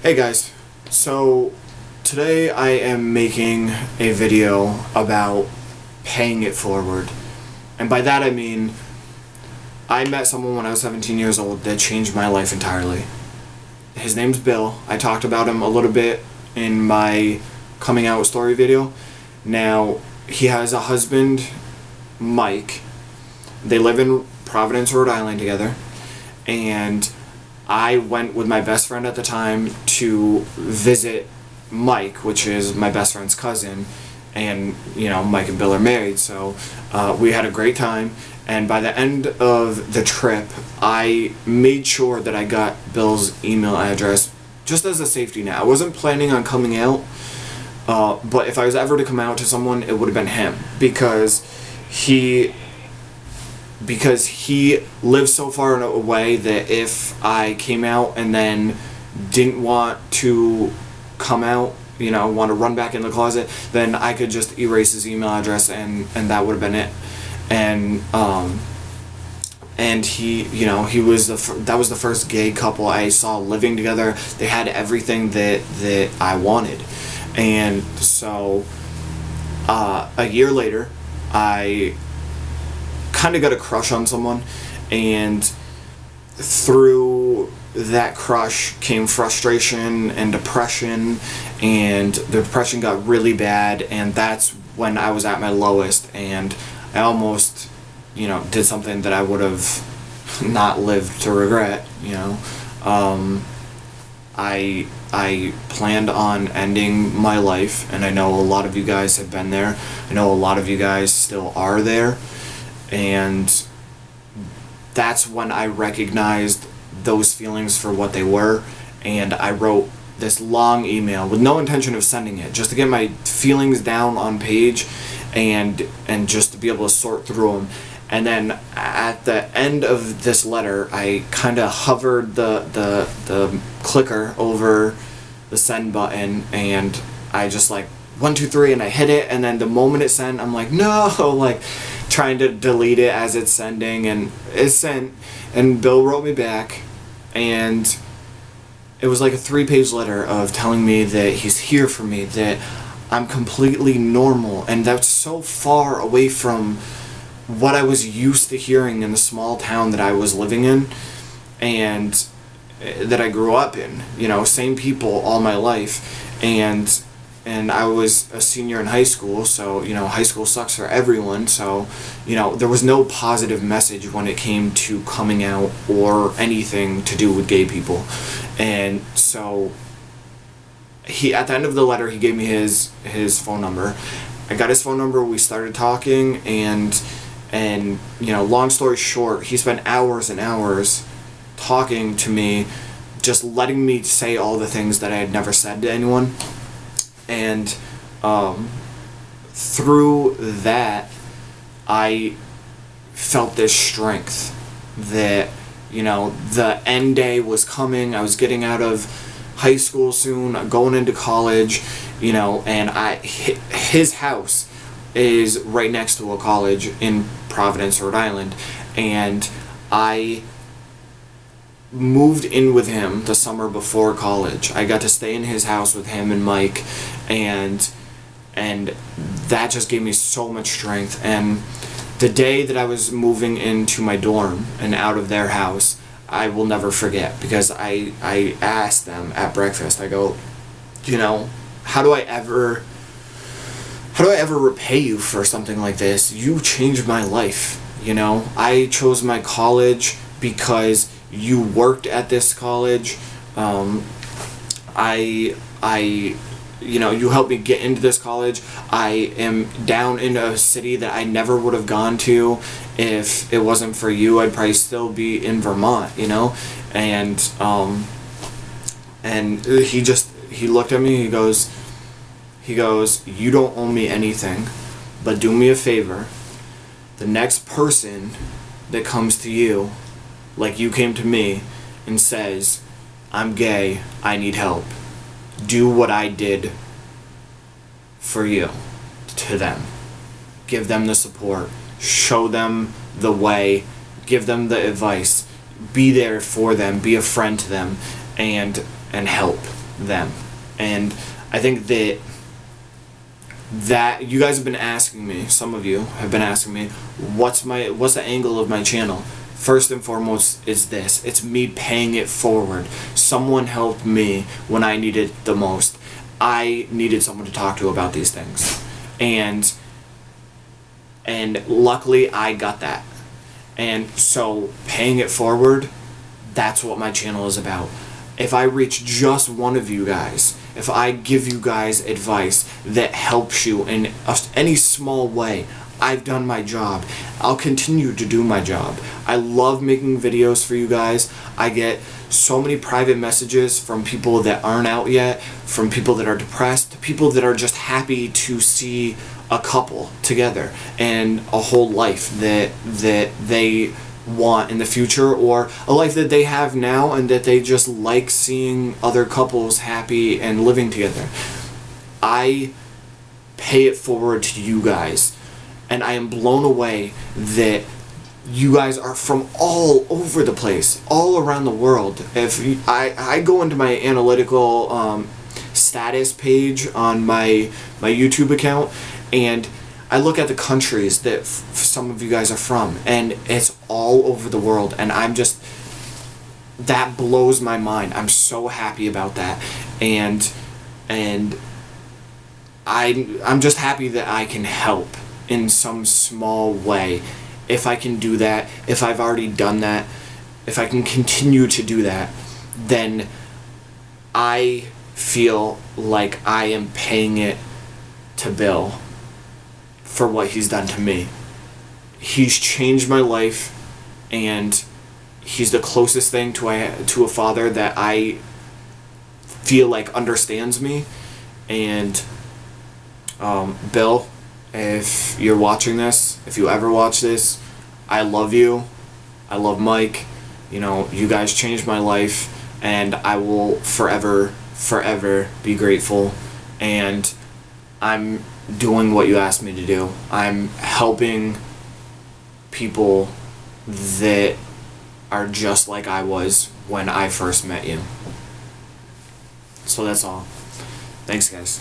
Hey guys, so today I am making a video about paying it forward. And by that I mean, I met someone when I was 17 years old that changed my life entirely. His name's Bill. I talked about him a little bit in my coming out story video. Now, he has a husband, Mike. They live in Providence, Rhode Island together. And I went with my best friend at the time to visit Mike, which is my best friend's cousin, and you know, Mike and Bill are married, so we had a great time. And by the end of the trip, I made sure that I got Bill's email address just as a safety net. I wasn't planning on coming out, but if I was ever to come out to someone, it would have been him, because he lives so far away that if I came out and then didn't want to come out, you know, want to run back in the closet, then I could just erase his email address and that would have been it. And he, you know, he was that was the first gay couple I saw living together. They had everything that I wanted. And so a year later, I kind of got a crush on someone, and through that crush came frustration and depression, and the depression got really bad, and that's when I was at my lowest, and I almost, you know, did something that I would have not lived to regret, you know. I planned on ending my life, and I know a lot of you guys have been there. I know a lot of you guys still are there. And that's when I recognized those feelings for what they were, and I wrote this long email with no intention of sending it, just to get my feelings down on page and just to be able to sort through them. And then at the end of this letter, I kind of hovered the clicker over the send button, and I just like 1, 2, 3, and I hit it, and then the moment it sent, I'm like, no, like trying to delete it as it's sending, and it sent, and Bill wrote me back, and it was like a 3-page letter of telling me that he's here for me, that I'm completely normal, and that's so far away from what I was used to hearing in the small town that I was living in, and that I grew up in, you know, same people all my life, and I was a senior in high school, so, you know, high school sucks for everyone, so, you know, there was no positive message when it came to coming out or anything to do with gay people. And so, at the end of the letter, he gave me his phone number. I got his phone number, we started talking, and you know, long story short, he spent hours and hours talking to me, just letting me say all the things that I had never said to anyone. And through that, I felt this strength that, you know, the end day was coming. I was getting out of high school soon, going into college, you know, and his house is right next to a college in Providence, Rhode Island, and I moved in with him the summer before college. I got to stay in his house with him and Mike, and that just gave me so much strength. And the day that I was moving into my dorm and out of their house, I will never forget, because I asked them at breakfast, I go, you know, how do I ever repay you for something like this? You changed my life, you know. I chose my college because you worked at this college. You know, you helped me get into this college. I am down in a city that I never would have gone to if it wasn't for you. I'd probably still be in Vermont, you know. And he looked at me, he goes, you don't owe me anything, but do me a favor. The next person that comes to you, like you came to me, and says, I'm gay, I need help, do what I did for you to them. Give them the support, show them the way, give them the advice, be there for them, be a friend to them, and help. them. And I think that you guys have been asking me, some of you have been asking me, what's the angle of my channel? First and foremost is this: it's me paying it forward. Someone helped me when I needed the most. I needed someone to talk to about these things, and luckily I got that. And so paying it forward, that's what my channel is about. If I reach just one of you guys, if I give you guys advice that helps you in any small way, I've done my job. I'll continue to do my job. I love making videos for you guys. I get so many private messages from people that aren't out yet, from people that are depressed, people that are just happy to see a couple together and a whole life that they want in the future, or a life that they have now and that they just like seeing other couples happy and living together. I pay it forward to you guys, and I am blown away that you guys are from all over the place, all around the world. If I go into my analytical status page on my YouTube account, and I look at the countries that some of you guys are from, and it's all over the world, and that blows my mind. I'm so happy about that, and I'm just happy that I can help in some small way. If I can do that, if I've already done that, if I can continue to do that, then I feel like I am paying it to Bill for what he's done to me. He's changed my life, and he's the closest thing to a father that I feel like understands me. And Bill, if you're watching this, if you ever watch this, I love you. I love Mike. You know, you guys changed my life, and I will forever be grateful. And I'm doing what you asked me to do. I'm helping people that are just like I was when I first met you. So that's all. Thanks, guys.